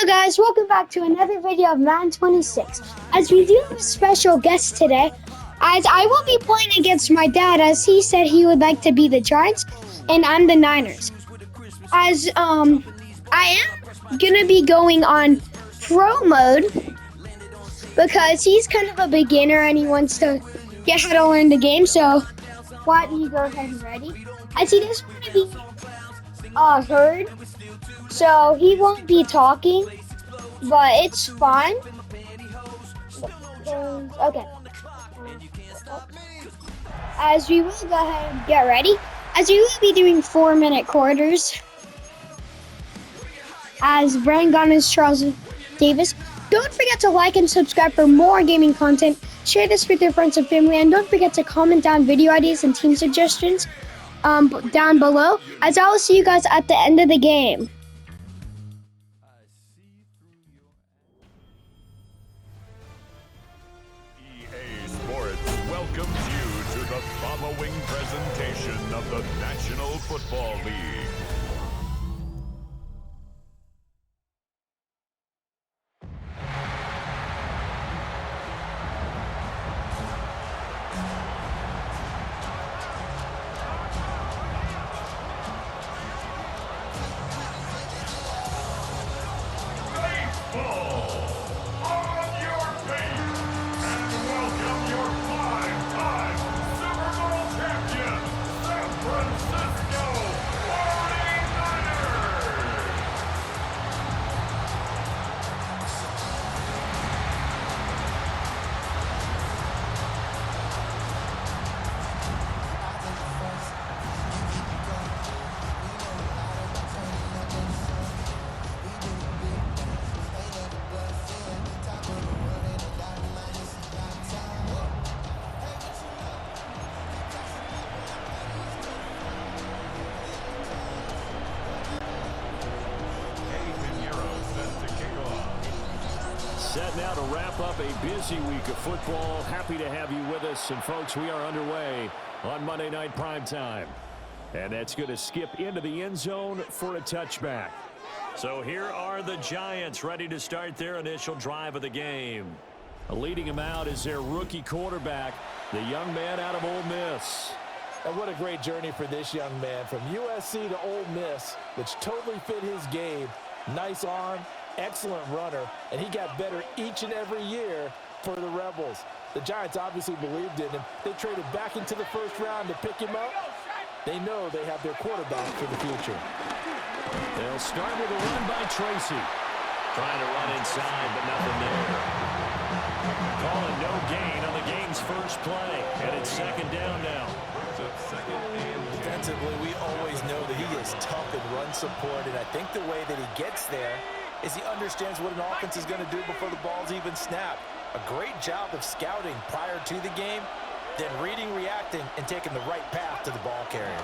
Hello guys, welcome back to another video of Madden 26. As we do have a special guest today, as I will be playing against my dad, as he said he would like to be the Giants, and I'm the Niners. As I am gonna be going on pro mode because he's kind of a beginner and he wants to get how to learn the game. So why don't you go ahead and ready? As he doesn't want to be heard, so he won't be talking, but it's fine. Okay. As we will go ahead and get ready, as we will be doing 4-minute quarters. As Brandon Gunners, Charles Davis. Don't forget to like and subscribe for more gaming content. Share this with your friends and family, and don't forget to comment down video ideas and team suggestions down below. As I will see you guys at the end of the game. EA Sports welcomes you to the following presentation of the National Football League. Set now to wrap up a busy week of football. Happy to have you with us. And, folks, we are underway on Monday Night Primetime. And that's going to skip into the end zone for a touchback. So here are the Giants ready to start their initial drive of the game. Leading them out is their rookie quarterback, the young man out of Ole Miss. And what a great journey for this young man. From USC to Ole Miss, which totally fit his game. Nice arm. Excellent runner, and he got better each and every year for the Rebels. The Giants obviously believed in him. They traded back into the first round to pick him up. They know they have their quarterback for the future. They'll start with a run by Tracy. Trying to run inside, but nothing there. Calling no gain on the game's first play, and it's second down now. Defensively, we always know that he is tough in run support, and I think the way that he gets there is he understands what an offense is going to do before the ball's even snapped. A great job of scouting prior to the game, then reading, reacting, and taking the right path to the ball carrier.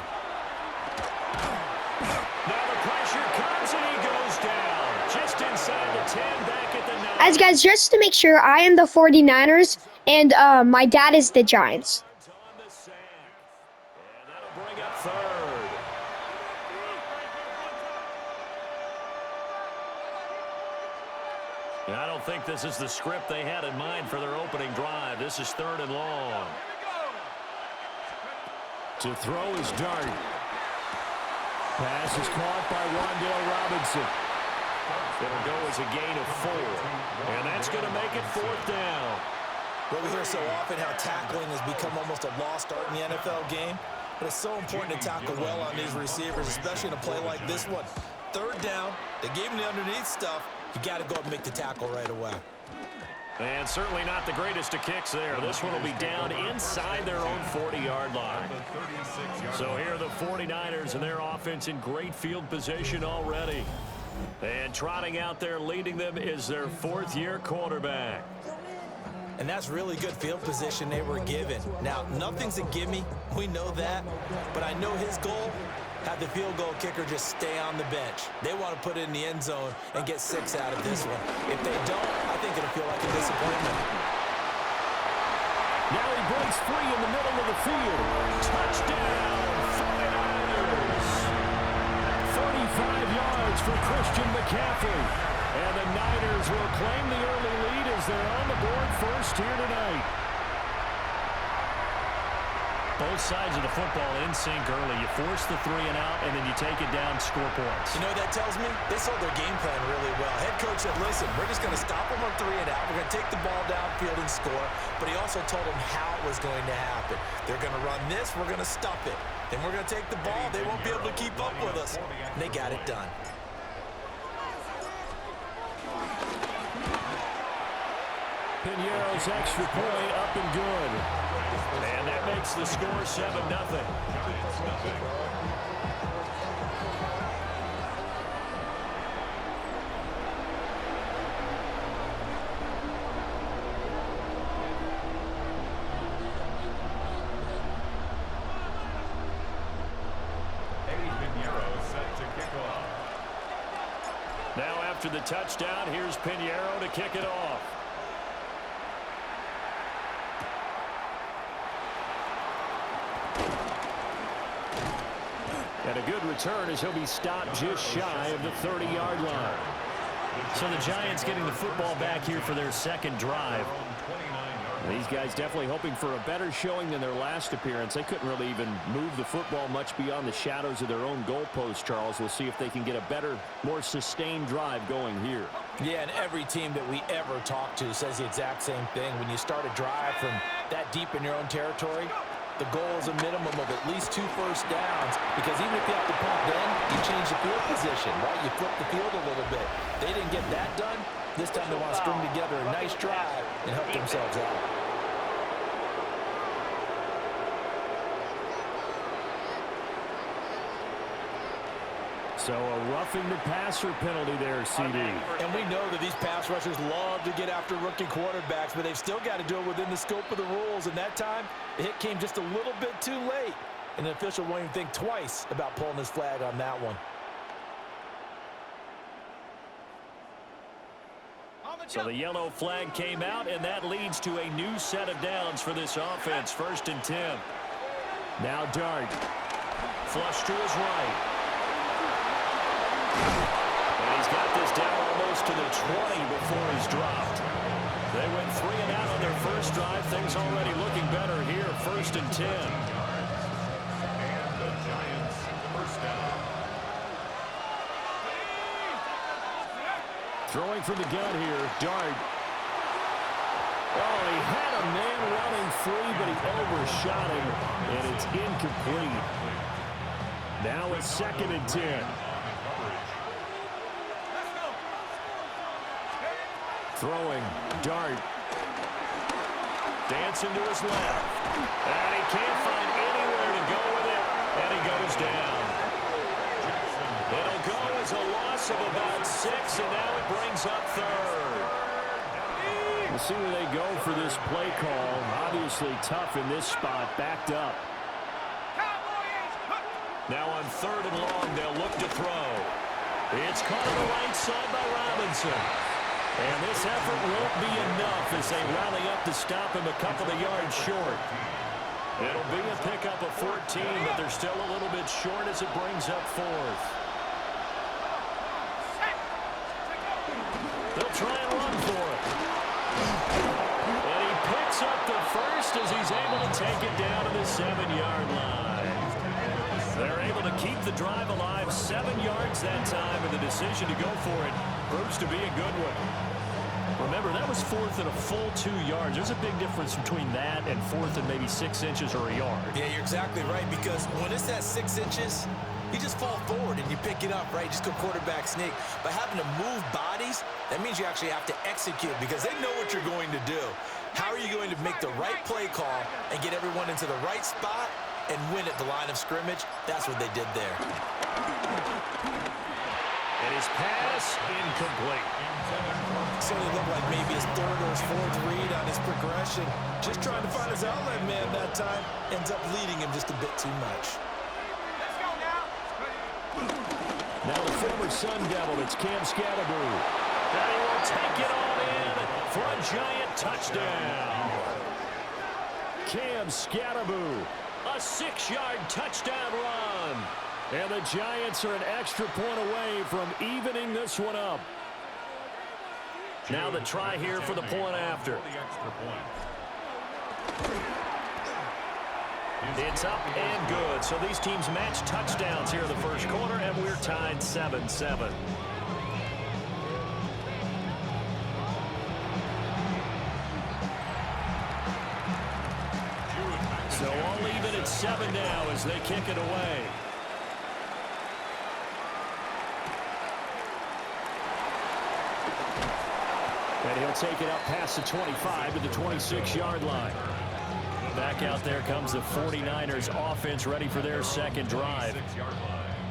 Now the pressure comes and he goes down. Just inside the 10, back at the 9. As guys, just to make sure, I am the 49ers, and my dad is the Giants. And that'll bring up third. I don't think this is the script they had in mind for their opening drive. This is third and long. To throw is Dart. Pass is caught by Wan'Dale Robinson. It'll go as a gain of 4. And that's going to make it fourth down. Well, we hear so often how tackling has become almost a lost art in the NFL game. But it's so important to tackle well on these receivers, especially in a play like this one. Third down, they gave him the underneath stuff. You got to go up and make the tackle right away. And certainly not the greatest of kicks there. This one will be down inside their own 40-yard line. So here are the 49ers and their offense in great field position already. And trotting out there leading them is their fourth-year quarterback. And that's really good field position they were given. Now, nothing's a gimme. We know that. But I know his goal, have the field goal kicker just stay on the bench. They want to put it in the end zone and get 6 out of this one. If they don't, I think it'll feel like a disappointment. Now he breaks free in the middle of the field. Touchdown, 49ers. 35 yards for Christian McCaffrey. And the Giants will claim the early lead as they're on the board first here tonight. Both sides of the football in sync early. You force the 3 and out, and then you take it down, score points. You know what that tells me? They sold their game plan really well. Head coach said, listen, we're just going to stop them on 3 and out. We're going to take the ball downfield and score. But he also told them how it was going to happen. They're going to run this. We're going to stop it. Then we're going to take the ball. They won't be able to keep up with us. And they got it done. Piñeiro's extra point up and good. And that makes the score 7-0. Now after the touchdown, here's Piñeiro to kick it off. And a good return as he'll be stopped just shy of the 30-yard line. So the Giants getting the football back here for their second drive. These guys definitely hoping for a better showing than their last appearance. They couldn't really even move the football much beyond the shadows of their own goalpost, Charles. We'll see if they can get a better, more sustained drive going here. Yeah, and every team that we ever talk to says the exact same thing. When you start a drive from that deep in your own territory, the goal is a minimum of at least 2 first downs, because even if you have to punt then, you change the field position, right? You flip the field a little bit. They didn't get that done. This time they want to string together a nice drive and help themselves out. So a roughing the passer penalty there, CD. And we know that these pass rushers love to get after rookie quarterbacks, but they've still got to do it within the scope of the rules. And that time, the hit came just a little bit too late. And the official won't even think twice about pulling his flag on that one. So the yellow flag came out, and that leads to a new set of downs for this offense. 1st and 10. Now Dart. Flush to his right. And he's got this down almost to the 20 before he's dropped. They went 3 and out on their first drive. Things already looking better here. 1st and 10. And the Giants first down. Throwing from the gun here, Dart. Oh, he had a man running free, but he overshot him, and it's incomplete. Now it's 2nd and 10. Throwing, Dart. Dancing to his left. And he can't find anywhere to go with it, and he goes down. It'll go as a loss of about 6, and now it brings up 3rd. We'll see where they go for this play call. Obviously tough in this spot, backed up. Now on 3rd and long, they'll look to throw. It's caught on the right side by Robinson. And this effort won't be enough as they rally up to stop him a couple of yards short. It'll be a pickup of 14, but they're still a little bit short as it brings up 4th. They'll try and run for it. And he picks up the first as he's able to take it down to the 7-yard line. They're able to keep the drive alive 7 yards that time, and the decision to go for it proves to be a good one. Remember, that was 4th and a full 2 yards. There's a big difference between that and 4th and maybe 6 inches or a yard. Yeah, you're exactly right, because when it's at 6 inches, you just fall forward and you pick it up, right? Just go quarterback sneak. But having to move bodies, that means you actually have to execute, because they know what you're going to do. How are you going to make the right play call and get everyone into the right spot and win at the line of scrimmage? That's what they did there. And his pass incomplete. So it looked like maybe his 3rd or his 4th read on his progression. Just trying to find his outlet man that time. Ends up leading him just a bit too much. Let's go now. Now the former Sun Devil, it's Cam Scatterboo. And he will take it all in for a Giant touchdown. Cam Scatterboo, a 6-yard touchdown run. And the Giants are an extra point away from evening this one up. Now the try here for the point after. It's up and good. So these teams match touchdowns here in the first quarter, and we're tied 7-7. So all even at 7 now as they kick it away. And he'll take it up past the 25 to the 26-yard line. Back out there comes the 49ers offense ready for their second drive.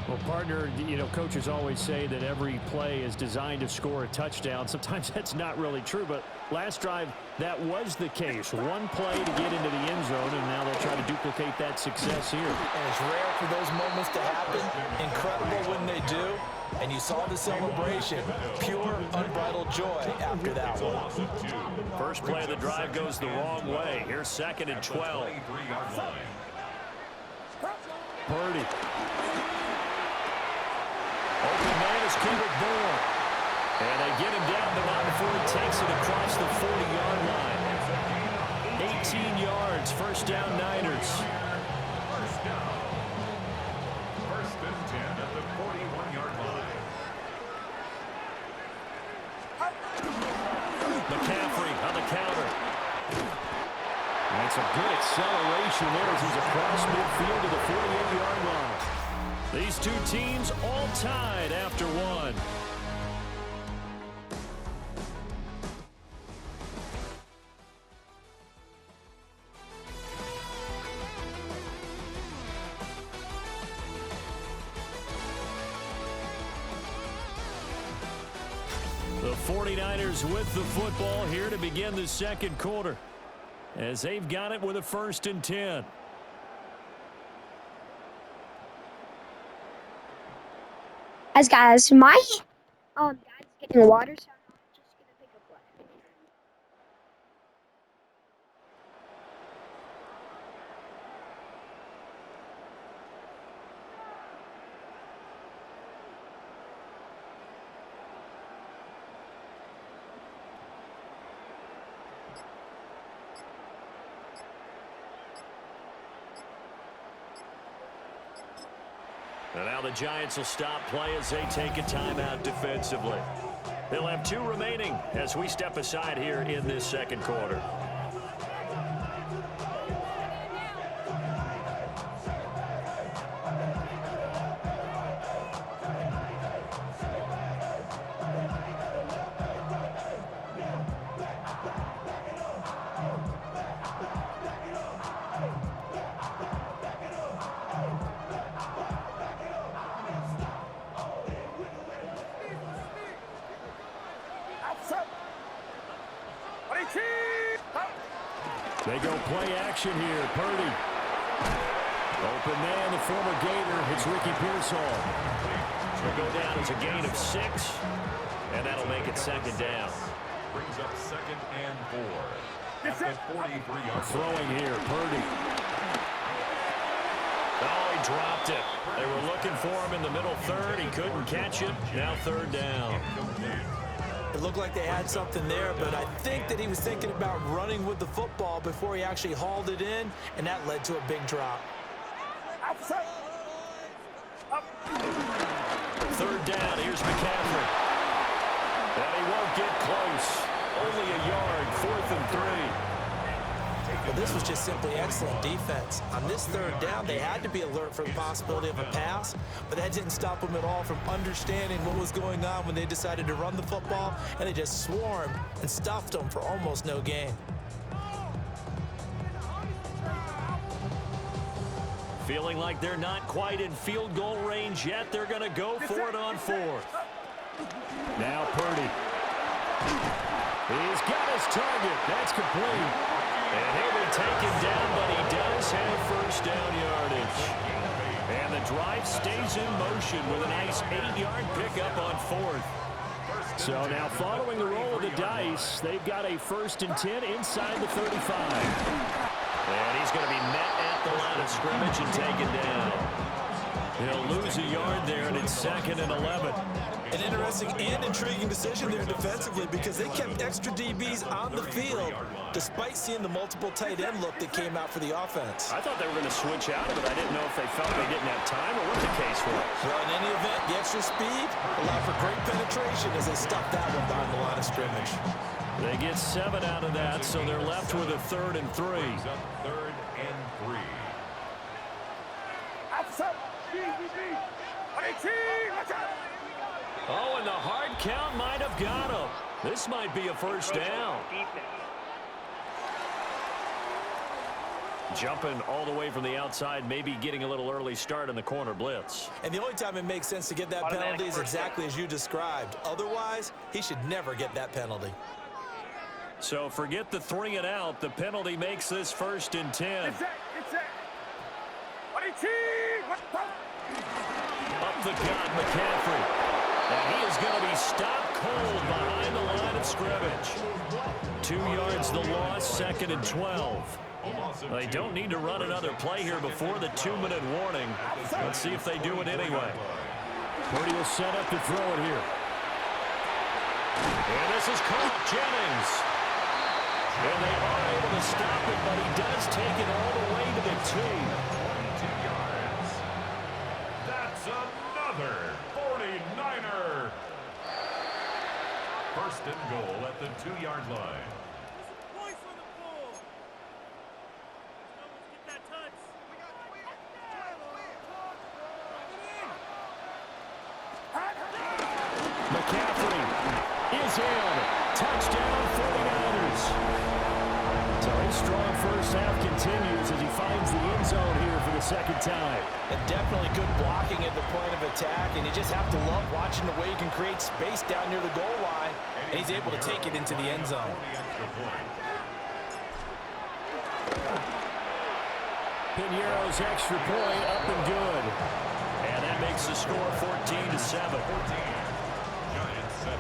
Well, partner, you know, coaches always say that every play is designed to score a touchdown. Sometimes that's not really true, but last drive, that was the case. One play to get into the end zone, and now they'll try to duplicate that success here. And it's rare for those moments to happen. Incredible when they do. And you saw the celebration. Pure, unbridled joy after that one. First play of the drive goes the wrong way. Here's 2nd and 12. Purdy. Open man is Kendrick Bourne. And they get him down, but not before he takes it across the 40-yard line. 18 yards, first down Niners. First and 10 at the 41-yard line. McCaffrey on the counter. That's a good acceleration there as he's across midfield to the 48-yard line. These two teams all tied after one. The 49ers with the football here to begin the second quarter, as they've got it with a 1st and 10. Guys, my dad's getting water, so I'm just gonna pick up water. And now the Giants will stop play as they take a timeout defensively. They'll have 2 remaining as we step aside here in this second quarter. They go play action here. Purdy. Open man, the former Gator. It's Ricky Pearsall. He'll go down as a gain of 6, and that'll make it 2nd down. Brings up 2nd and 4. At the 43-yard Throwing here, Purdy. Oh, he dropped it. They were looking for him in the middle third. He couldn't catch it. Now 3rd down. It looked like they had something there, but I think that he was thinking about running with the football before he actually hauled it in, and that led to a big drop. 3rd down, here's McCaffrey. And he won't get close. Only a yard, 4th and 3. Well, this was just simply excellent defense. On this 3rd down, they had to be alert for the possibility of a pass, but that didn't stop them at all from understanding what was going on when they decided to run the football, and they just swarmed and stuffed them for almost no gain. Feeling like they're not quite in field goal range yet. They're going to go for it on 4th. Now Purdy. He's got his target. That's complete. And he'll be taken down, but he does have 1st down yardage. And the drive stays in motion with a nice 8-yard pickup on 4th. So now following the roll of the dice, they've got a 1st and 10 inside the 35. And he's going to be met at the line of scrimmage and taken down. He'll lose a yard there, and it's 2nd and 11. An interesting and intriguing decision there defensively because they kept extra DBs on the field despite seeing the multiple tight end look that came out for the offense. I thought they were going to switch out of it. I didn't know if they felt they didn't have time or what the case was. Well, in any event, the extra speed allowed for great penetration as they stuffed that one behind the line of scrimmage. They get 7 out of that, so they're left with a 3rd and 3. 3rd and 3. Oh, and the hard count might have got him. This might be a first down. Jumping all the way from the outside, maybe getting a little early start in the corner blitz. And the only time it makes sense to get that penalty is exactly as you described. Otherwise, he should never get that penalty. So forget the 3 and out. The penalty makes this 1st and 10. Up the gut, McCaffrey. And he is going to be stopped cold behind the line of scrimmage. 2 yards the loss, 2nd and 12. They don't need to run another play here before the 2-minute warning. Let's see if they do it anyway. Purdy will set up to throw it here. And this is caught Jennings. And they are able to stop it, but he does take it all the way to the 2. 22 yards. That's another 49er. 1st and goal at the 2-yard line. McCaffrey is in. Touchdown 49ers. So his strong first half continues as he finds the end zone here for the 2nd time. And definitely good blocking at the point of attack, and you just have to love watching the way he can create space down near the goal line, and he's able to take it into the end zone. Piñeiro's extra point up and good. And that makes the score 14-7. Giants 7.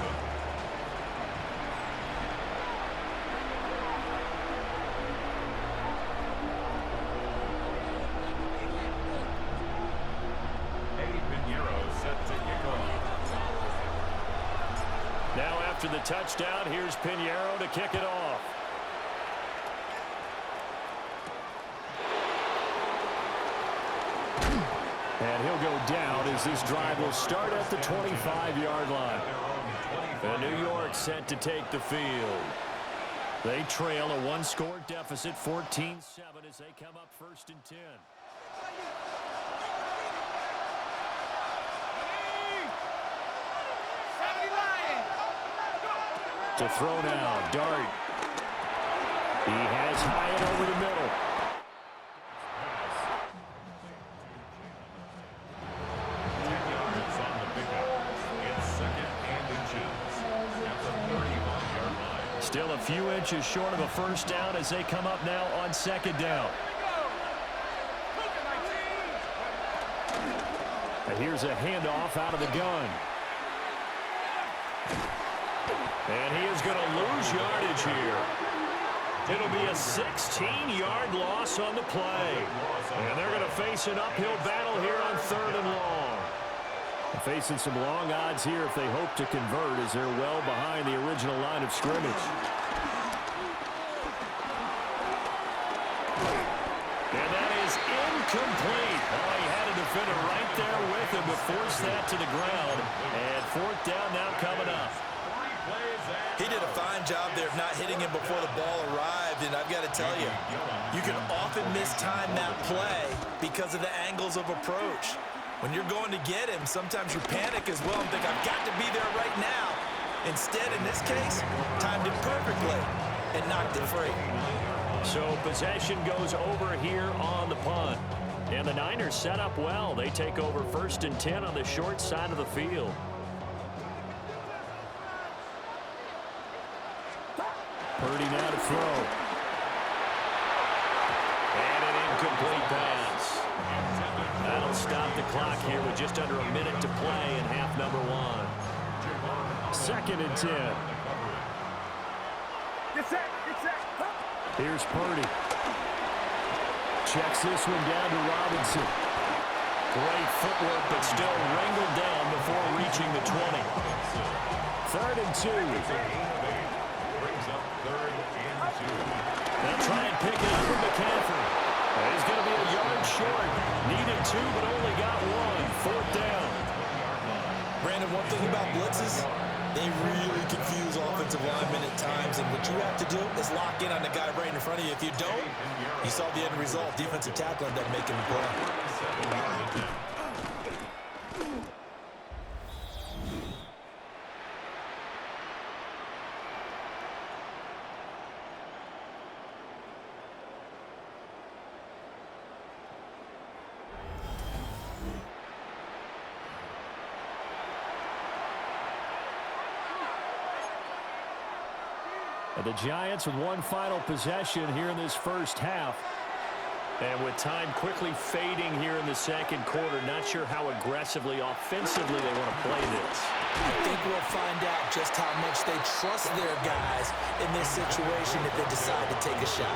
Eddie Piñeiro set to kick off. Now after the touchdown, here's Piñeiro to kick it off. And he'll go down as this drive will start at the 25-yard line. And New York set to take the field. They trail a 1-score deficit, 14-7, as they come up 1st and 10. To throw now, Dart. He has Hyatt over the middle. 10 yards on the pickup. It's 2nd and inches at the 31-yard line. Still a few inches short of a first down as they come up now on 2nd down. And here's a handoff out of the gun. And he is going to lose yardage here. It'll be a 16-yard loss on the play. And they're going to face an uphill battle here on 3rd and long. Facing some long odds here if they hope to convert as they're well behind the original line of scrimmage. And that is incomplete. Oh, he had a defender right there with him to force that to the ground. And 4th down now coming up. He did a fine job there of not hitting him before the ball arrived, and I've got to tell you, you can often mistime that play because of the angles of approach. When you're going to get him, sometimes you panic as well and think, I've got to be there right now. Instead, in this case, timed it perfectly and knocked it free. So possession goes over here on the punt. And the Niners set up well. They take over 1st and 10 on the short side of the field. Purdy now to throw. And an incomplete pass. That'll stop the clock here with just under a minute to play in half number 1. 2nd and 10. Here's Purdy. Checks this one down to Robinson. Great footwork, but still wrangled down before reaching the 20. 3rd and 2. They'll try and pick it up with McCaffrey. He's going to be a yard short. Needed 2, but only got 1. 4th down. Brandon, one thing about blitzes, they really confuse offensive linemen at times, and what you have to do is lock in on the guy right in front of you. If you don't, you saw the end result. Defensive tackle ended up making the play. The Giants with one final possession here in this first half. And with time quickly fading here in the second quarter, not sure how aggressively, offensively they want to play this. I think we'll find out just how much they trust their guys in this situation if they decide to take a shot.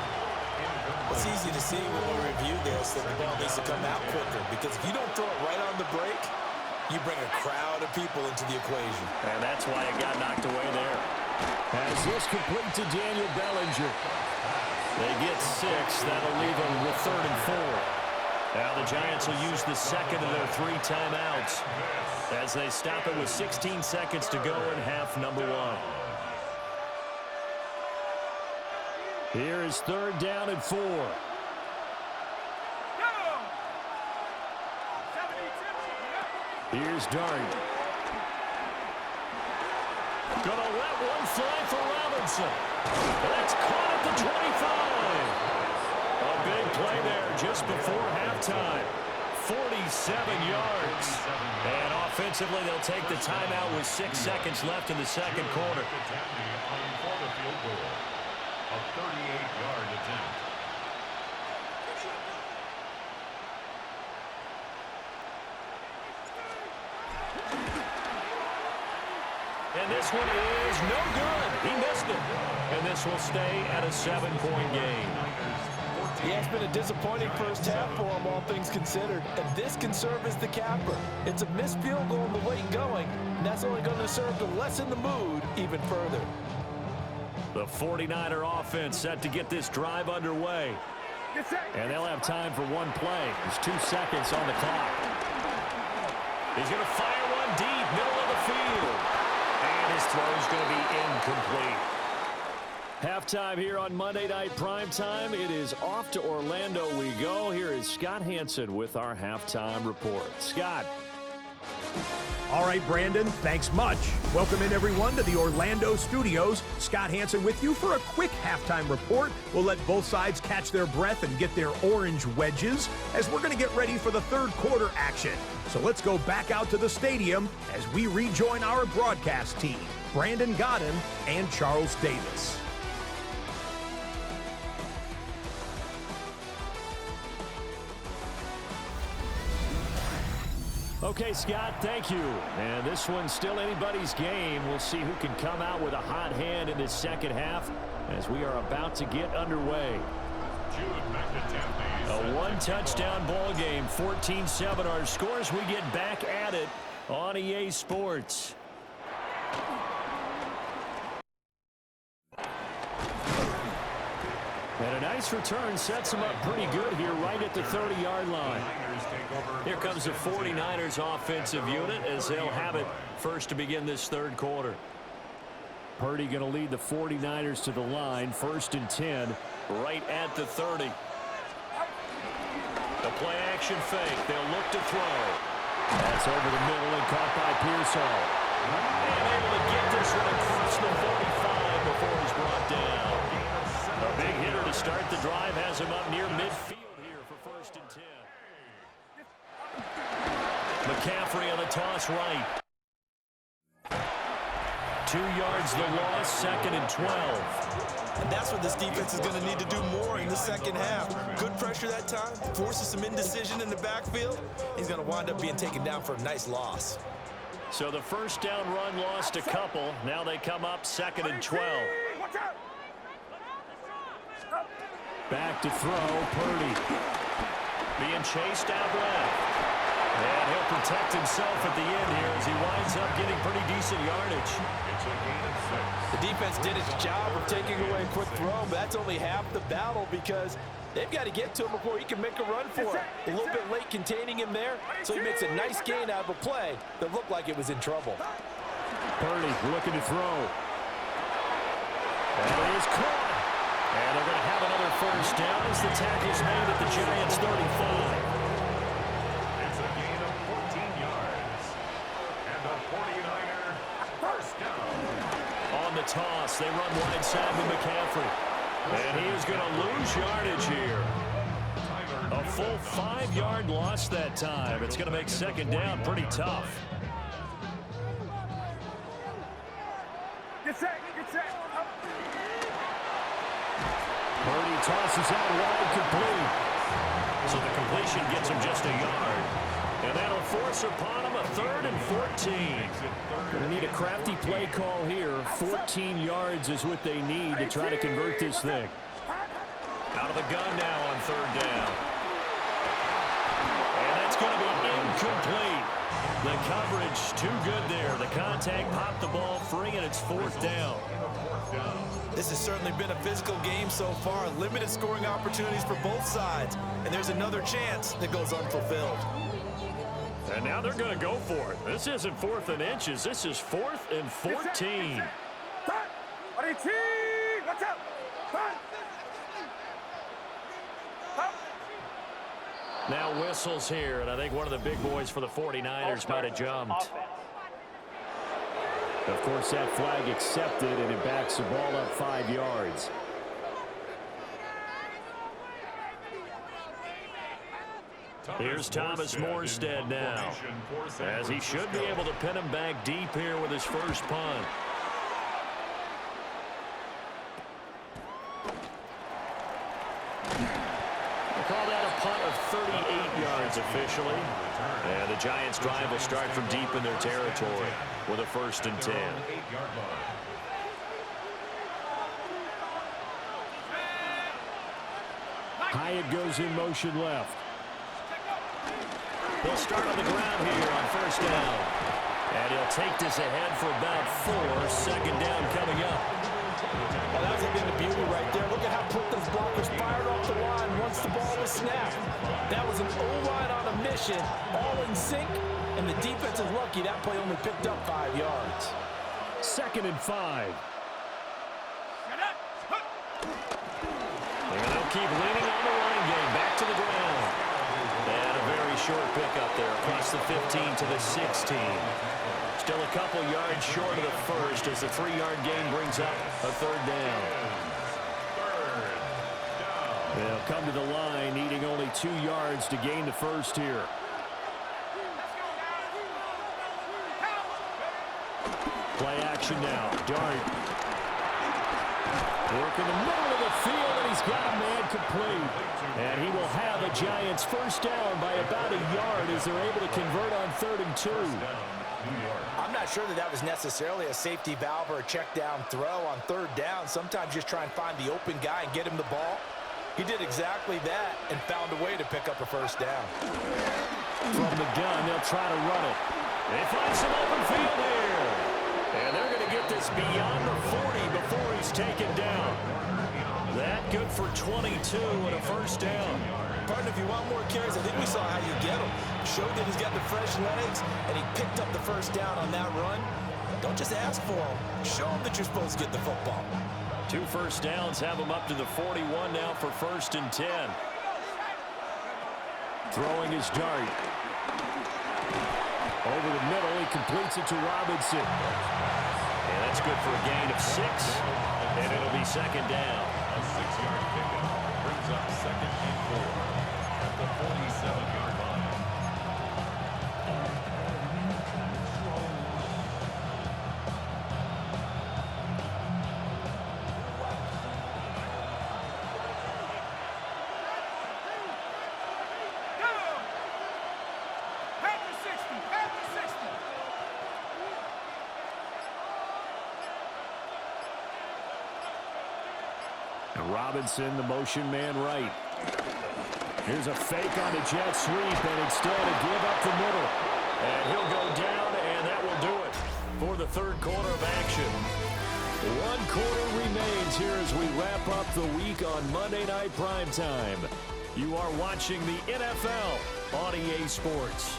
It's easy to see when we review this that the ball needs to come out quicker, because if you don't throw it right on the break, you bring a crowd of people into the equation. And that's why it got knocked away there. As this complete to Daniel Bellinger. They get 6. That'll leave them with 3rd and 4. Now the Giants will use the second of their 3 timeouts as they stop it with 16 seconds to go in half number 1. Here is 3rd down and 4. Here's Dart. Gonna let one fly for Robinson. That's caught at the 25. A big play there just before halftime. 47 yards. And offensively, they'll take the timeout with 6 seconds left in the second quarter. A 38-yard attempt. And this one is no good. He missed it. And this will stay at a 7-point game. Yeah, it's been a disappointing first half for them, all things considered. And this can serve as the capper. It's a missed field goal in the late going, and that's only going to serve to lessen the mood even further. The 49er offense set to get this drive underway. And they'll have time for one play. There's 2 seconds on the clock. He's going to fire one deep, middle of the field. And his throw is going to be incomplete. Halftime here on Monday Night Primetime. It is off to Orlando we go. Here is Scott Hansen with our halftime report. Scott. All right, Brandon, thanks much. Welcome in, everyone, to the Orlando studios. Scott Hansen with you for a quick halftime report. We'll let both sides catch their breath and get their orange wedges as we're going to get ready for the third quarter action. So let's go back out to the stadium as we rejoin our broadcast team, Brandon Godden and Charles Davis. Okay, Scott, thank you. And this one's still anybody's game. We'll see who can come out with a hot hand in this second half as we are about to get underway. A one-touchdown ball game, 14-7 our scores. We get back at it on EA Sports. And a nice return sets them up pretty good here right at the 30-yard line. Here comes the 49ers offensive unit as they'll have it first to begin this third quarter. Purdy going to lead the 49ers to the line, 1st and 10, right at the 30. The play action fake. They'll look to throw. That's over the middle and caught by Pearsall. And able to get this one across the 45 before he's brought down. A big hitter to start the drive has him up near midfield here for 1st and 10. McCaffrey on the toss right. 2 yards the loss, 2nd and 12. And that's what this defense is going to need to do more in the second half. Good pressure that time, forces some indecision in the backfield. He's going to wind up being taken down for a nice loss. So the first down run lost a couple. Now they come up 2nd and 12. Back to throw, Purdy. Being chased out left. And he'll protect himself at the end here as he winds up getting pretty decent yardage. It's a gain of 6. The defense did its job of taking away a quick throw, but that's only half the battle because they've got to get to him before he can make a run for it. A little bit late containing him there, so he makes a nice gain out of a play that looked like it was in trouble. Purdy looking to throw. And it is caught. And they're going to have another first down as the tackle's made at the Giants' 35. It's a gain of 14 yards. And the 49er first down. On the toss, they run wide side with McCaffrey. And he is going to lose yardage here. A full 5-yard loss that time. It's going to make second down pretty tough. Get set, up. Purdy tosses out wide, complete. So the completion gets him just a yard. And that'll force upon him a 3rd and 14. Going to need a crafty play call here. 14 yards is what they need to try to convert this thing. Out of the gun now on 3rd down. And that's going to be incomplete. The coverage too good there. The contact popped the ball free, and it's 4th down. This has certainly been a physical game so far. Limited scoring opportunities for both sides. And there's another chance that goes unfulfilled. And now they're going to go for it. This isn't 4th and inches. This is 4th and 14. Now whistles here, and I think one of the big boys for the 49ers might have jumped. Of course, that flag accepted, and it backs the ball up 5 yards. Here's Thomas Morstead now, as he should be able to pin him back deep here with his first punt. They call that a punt of 38 yards officially. And the Giants' drive will start from deep in their territory with a 1st and 10. Hyatt goes in motion left. He'll start on the ground here on 1st down. And he'll take this ahead for about 4. 2nd down coming up. Well, that's a bit of beauty right there. Look at how quick those blockers fired off the line once the ball was snapped. That was an O-line on a mission, all in sync, and the defense is lucky that play only picked up 5 yards. 2nd and 5. And they'll keep leaning on the running game. Back to the ground. And a very short pickup there across the 15 to the 16. Still a couple yards short of the first as the 3-yard gain brings up a 3rd down. They'll come to the line, needing only 2 yards to gain the first here. Play action now. Dart. Work in the middle of the field, and he's got a man complete. And he will have a Giants first down by about a yard as they're able to convert on 3rd and 2. I'm not sure that was necessarily a safety valve or a check down throw on 3rd down. Sometimes just try and find the open guy and get him the ball. He did exactly that and found a way to pick up a first down. From the gun, they'll try to run it. They find some open field here. And they're going to get this beyond the 40 before he's taken down. That good for 22 and a first down. Partner, if you want more carries, I think we saw how you get him. Showed that he's got the fresh legs, and he picked up the first down on that run. Don't just ask for him. Show him that you're supposed to get the football. 2 first downs have him up to the 41 now for 1st and 10. Throwing his Dart. Over the middle, he completes it to Robinson. And that's good for a gain of 6. And it'll be 2nd down. A 6-yard pickup brings up 2nd and 4 at the 47-yard line. Robinson, the motion man right. Here's a fake on the jet sweep, and instead a give up the middle. And he'll go down, and that will do it for the third quarter of action. 1 quarter remains here as we wrap up the week on Monday Night Primetime. You are watching the NFL on EA Sports.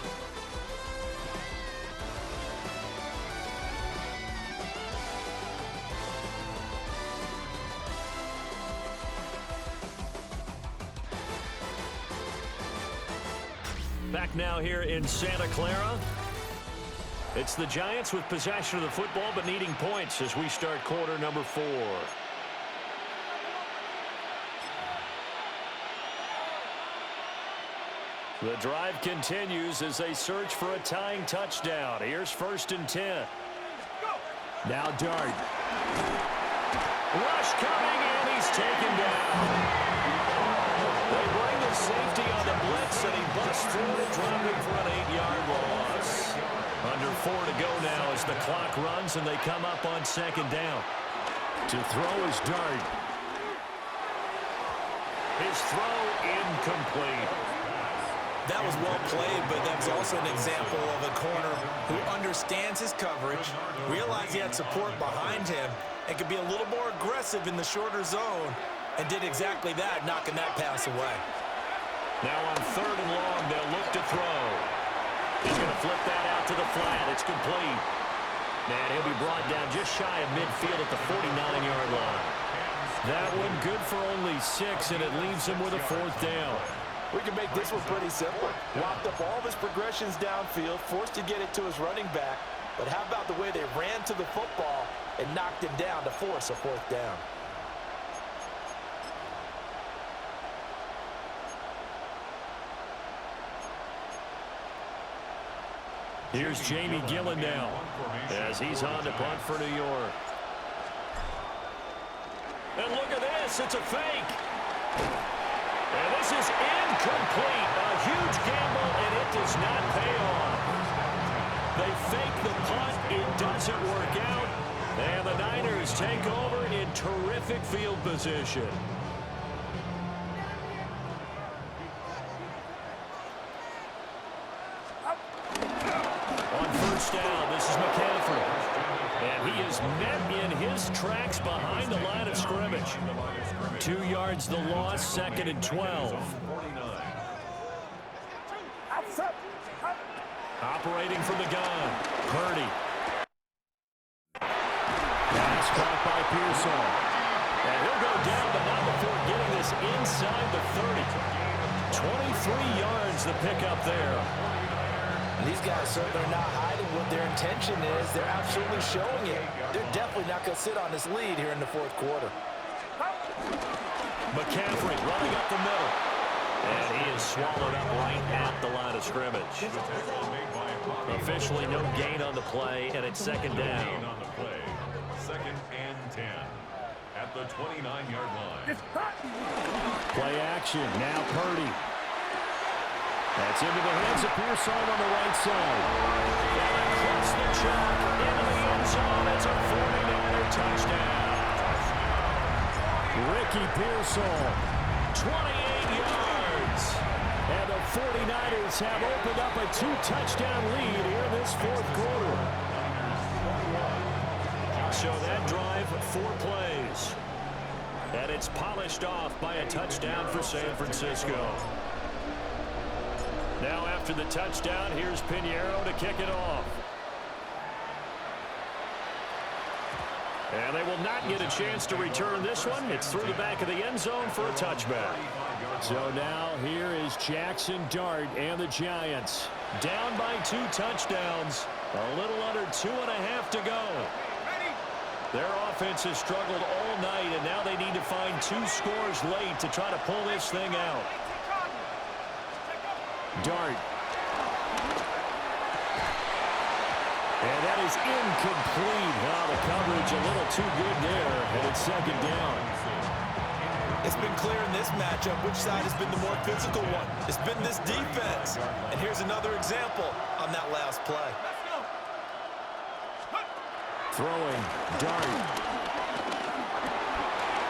Back now here in Santa Clara. It's the Giants with possession of the football but needing points as we start quarter number 4. The drive continues as they search for a tying touchdown. Here's 1st and 10. Now Dart. Rush coming, and he's taken down. They bring the safety on the blitz, and he busts through it, dropping for an 8-yard loss. Under 4 to go now as the clock runs, and they come up on 2nd down. To throw is Dart. His throw incomplete. That was well played, but that was also an example of a corner who understands his coverage, realized he had support behind him, and could be a little more aggressive in the shorter zone, and did exactly that, knocking that pass away. Now on 3rd and long, they'll look to throw. He's going to flip that out to the flat. It's complete. And he'll be brought down just shy of midfield at the 49-yard line. That one good for only 6, and it leaves him with a 4th down. We can make this one pretty simple. Locked up all of his progressions downfield, forced to get it to his running back. But how about the way they ran to the football and knocked him down to force a 4th down? Here's Jamie Gillen now as he's on to punt for New York. And look at this. It's a fake. And this is incomplete. A huge gamble, and it does not pay off. They fake the punt. It doesn't work out. And the Niners take over in terrific field position. On 1st down, this is McCaffrey. And he is met in his tracks behind the line of scrimmage. 2 yards the loss, 2nd and 12. Operating from the gun, Purdy. Pass caught by Pearson. And he'll go down, but not before getting this inside the 30. 23 yards the pickup there. And these guys certainly are not hiding what their intention is. They're absolutely showing it. They're definitely not going to sit on this lead here in the 4th quarter. McCaffrey running up the middle. And he is swallowed up right at the line of scrimmage. Officially no gain on the play, and it's 2nd down. On the play, 2nd and 10 at the 29-yard line. Play action, now Purdy. That's into the hands of Pearson on the right side. And across the chalk into the end zone. It's a 49er touchdown. Ricky Pearson, 28 yards. And the 49ers have opened up a 2-touchdown lead here in this 4th quarter. So that drive, 4 plays. And it's polished off by a touchdown for San Francisco. Now after the touchdown, here's Pinheiro to kick it off. And they will not get a chance to return this one. It's through the back of the end zone for a touchback. So now here is Jackson Dart and the Giants. Down by 2 touchdowns. A little under 2.5 to go. Their offense has struggled all night, and now they need to find 2 scores late to try to pull this thing out. Dart. And that is incomplete. Wow, the coverage a little too good there, and it's 2nd down. It's been clear in this matchup which side has been the more physical one. It's been this defense. And here's another example on that last play. Throwing, Dart.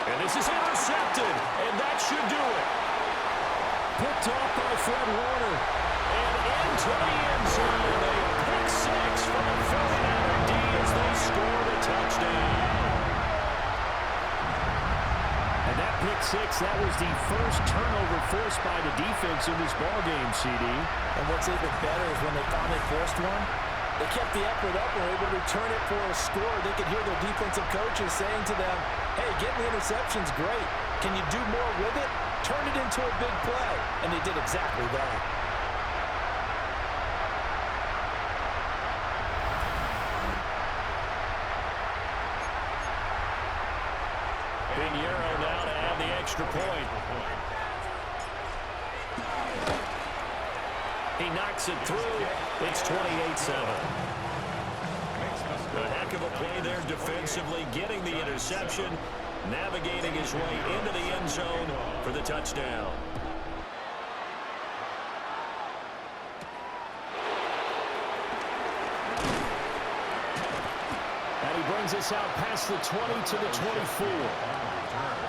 And this is intercepted, and that should do it. picked off by Fred Warner. And into the end zone. A pick six from the 49er D as they score the touchdown. And that pick six, that was the first turnover forced by the defense in this ballgame, CD. And what's even better is when they finally forced one, they kept the effort up and were able to return it for a score. They could hear their defensive coaches saying to them, hey, getting the interception's great. Can you do more with it? Turn it into a big play. And they did exactly that. Pinheiro now to add the extra point. He knocks it through. It's 28-7. A heck of a play there defensively, getting the interception, navigating his way into the end zone for the touchdown. And he brings us out past the 20 to the 24.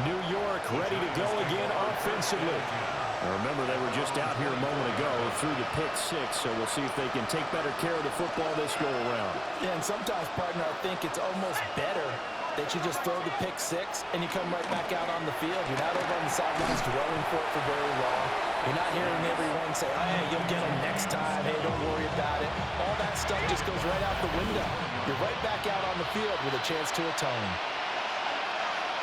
New York ready to go again offensively. Now remember, they were just out here a moment ago through the pick six, so we'll see if they can take better care of the football this go-around. Yeah, and sometimes, partner, I think it's almost better that you just throw the pick six and you come right back out on the field. You're not over on the sidelines dwelling for it for very long. You're not hearing everyone say, oh, hey, you'll get them next time. Hey, don't worry about it. All that stuff just goes right out the window. You're right back out on the field with a chance to atone.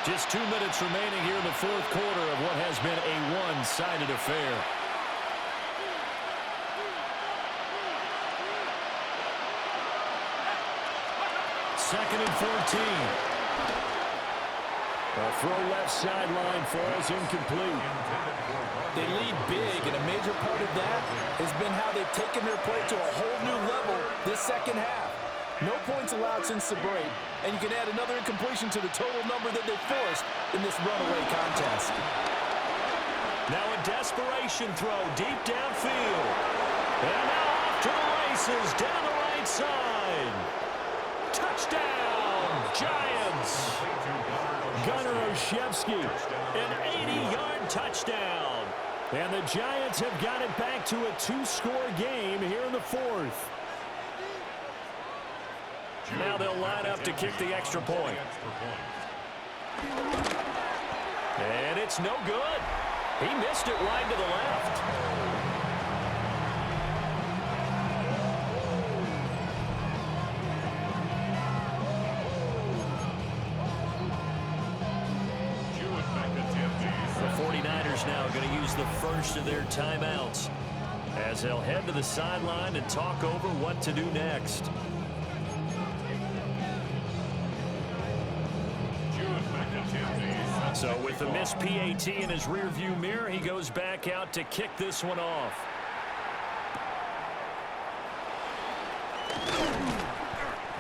Just 2 minutes remaining here in the fourth quarter of what has been a one-sided affair. Second and 14. A throw left sideline falls incomplete. They lead big, and a major part of that has been how they've taken their play to a whole new level this second half. No points allowed since the break, and you can add another incompletion to the total number that they forced in this runaway contest. Now a desperation throw deep downfield. And now off to the races down the right side. Touchdown, Giants. Gunnar Olszewski, an 80-yard touchdown. And the Giants have got it back to a two-score game here in the fourth. Now they'll line up to kick the extra point. And it's no good. He missed it wide to the left. The 49ers now going to use the first of their timeouts as they'll head to the sideline and talk over what to do next. So with the missed PAT in his rearview mirror, he goes back out to kick this one off.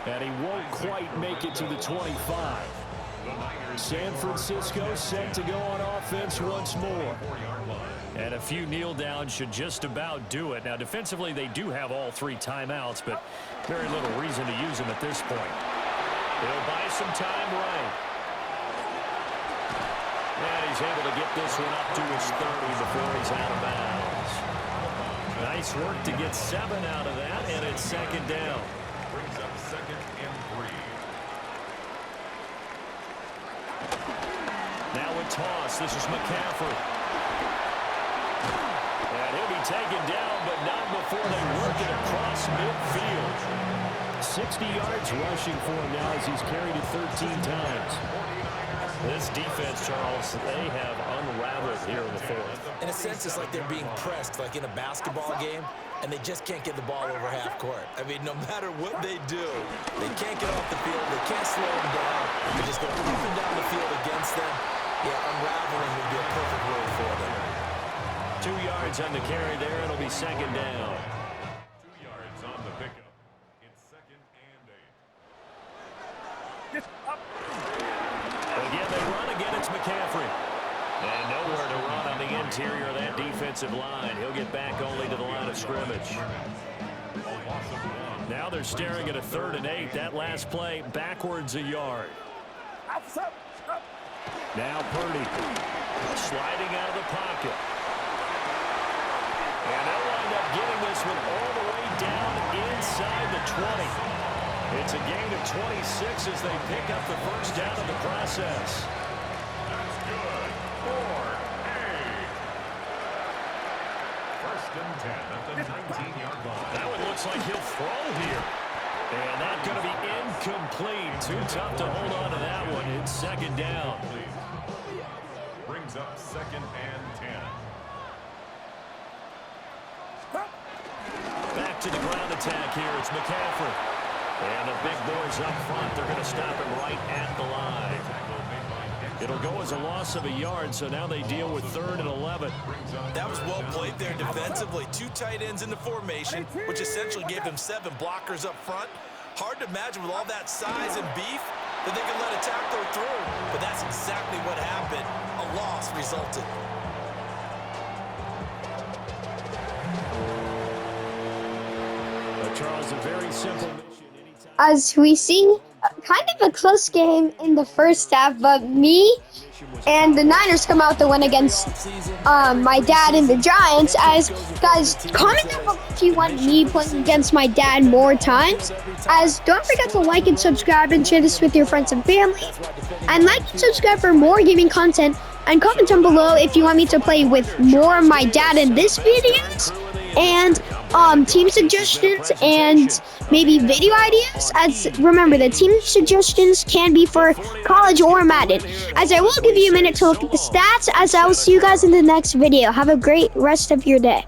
And he won't quite make it to the 25. San Francisco set to go on offense once more. And a few kneel downs should just about do it. Now defensively they do have all three timeouts, but very little reason to use them at this point. They'll buy some time right. And he's able to get this one up to his 30 before he's out of bounds. Nice work to get 7 out of that, and it's second down. Brings up second and 3. Now a toss. This is McCaffrey. And he'll be taken down, but not before they work it across midfield. 60 yards rushing for him now as he's carried it 13 times. This defense, Charles, they have unraveled here in the fourth. In a sense, it's like they're being pressed, like in a basketball game, and they just can't get the ball over half court. I mean, no matter what they do, they can't get off the field. They can't slow them down. They just go up and down the field against them. Yeah, unraveling would be a perfect word for them. 2 yards on the carry there. It'll be second down. 2 yards on the pickup. It's second and 8. Again, they run. Again, it's McCaffrey. And nowhere to run on the interior of that defensive line. He'll get back only to the line of scrimmage. Now they're staring at a 3rd and 8. That last play backwards a yard. Now Purdy sliding out of the pocket. And they'll wind up getting this one all the way down inside the 20. It's a gain of 26 as they pick up the first down of the process. That's good for a first and 10 at the 19-yard line. That one looks like he'll throw here. And that's going to be incomplete. Too tough to hold on to that one. It's second down. Brings up second and 10. Back to the ground attack here. It's McCaffrey. And the big boys up front. They're going to stop him right at the line. It'll go as a loss of a yard, so now they deal with 3rd and 11. That was well played there defensively. 2 tight ends in the formation, which essentially gave them 7 blockers up front. Hard to imagine with all that size and beef that they could let a tackler through. But that's exactly what happened. A loss resulted. Charles, a very simple mission. As we see, kind of a close game in the first half, but me and the Niners come out to win against my dad and the Giants. As guys, comment down below if you want me playing against my dad more times. As don't forget to like and subscribe and share this with your friends and family. And like and subscribe for more gaming content. And comment down below if you want me to play with more of my dad in this videos. And team suggestions and maybe video ideas. As remember, the team suggestions can be for college or Madden. As I will give you a minute to look at the stats, as I will see you guys in the next video. Have a great rest of your day.